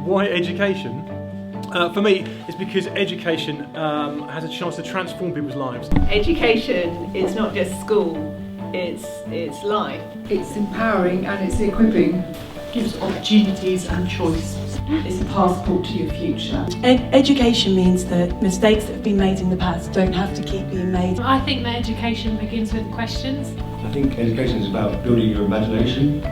Why education? For me, it's because education has a chance to transform people's lives. Education is not just school, it's life. It's empowering and it's equipping. Gives opportunities and choice. It's a passport to your future. Education means that mistakes that have been made in the past don't have to keep being made. I think that education begins with questions. I think education is about building your imagination.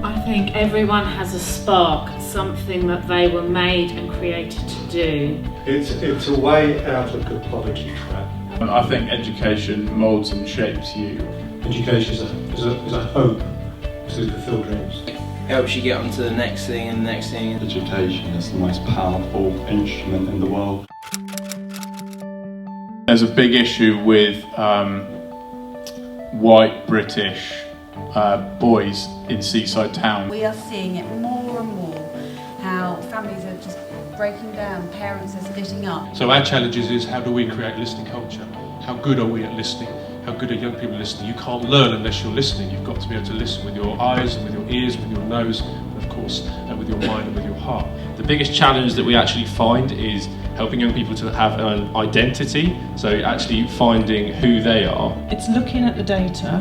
I think everyone has a spark, something that they were made and created to do. It's a way out of the poverty trap. I think education moulds and shapes you. Education is a hope to fulfill dreams. Helps you get on to the next thing and the next thing. Education is the most powerful instrument in the world. There's a big issue with white British boys in seaside towns. We are seeing it more and more, how families are just breaking down, parents are splitting up. So our challenge is how do we create listening culture? How good are we at listening? How good are young people listening? You can't learn unless you're listening. You've got to be able to listen with your eyes and with your ears, with your nose, and of course with your mind and with your heart. The biggest challenge that we actually find is helping young people to have an identity, so actually finding who they are. It's looking at the data,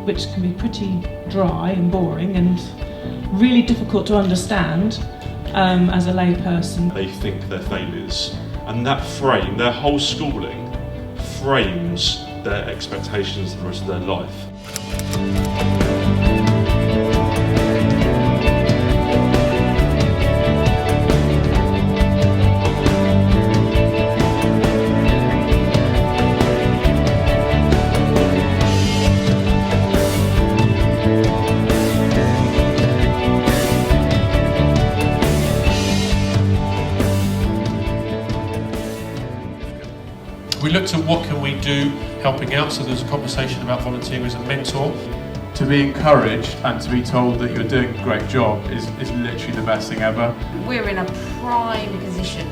which can be pretty dry and boring and really difficult to understand as a lay person. They think they're failures, and that frame, their whole schooling, frames their expectations for the rest of their life. We looked at what can we do helping out, so there's a conversation about volunteering as a mentor. To be encouraged and to be told that you're doing a great job is literally the best thing ever. We're in a prime position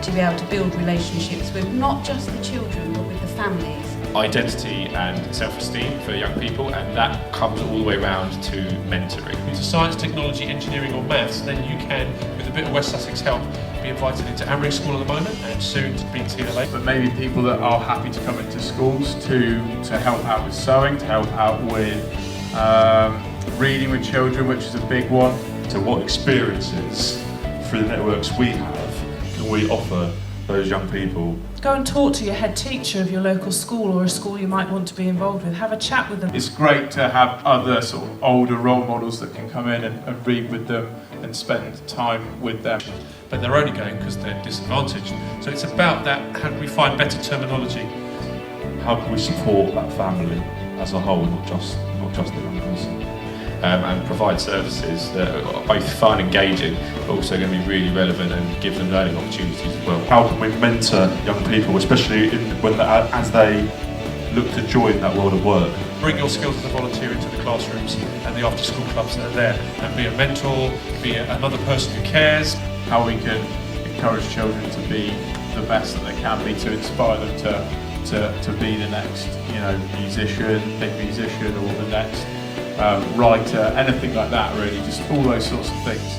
to be able to build relationships with not just the children but with the families. Identity and self-esteem for young people, and that comes all the way around to mentoring. Into science, technology, engineering or maths, then you can, with a bit of West Sussex help, be invited into Amring School at the moment and soon to be TLA. But maybe people that are happy to come into schools to help out with sewing, to help out with reading with children, which is a big one. So what experiences through the networks we have can we offer those young people? Go and talk to your head teacher of your local school or a school you might want to be involved with. Have a chat with them. It's great to have other sort of older role models that can come in and read with them and spend time with them. But they're only going because they're disadvantaged. So it's about that, how do we find better terminology? How can we support that family as a whole, not just the young person? And provide services that are both fun, engaging, but also going to be really relevant and give them learning opportunities as well. How can we mentor young people, especially as they look to join that world of work? Bring your skills as a volunteer into the classrooms and the after-school clubs that are there, and be a mentor, be another person who cares. How we can encourage children to be the best that they can be, to inspire them to be the next, musician, big musician, or the next writer, anything like that really, just all those sorts of things.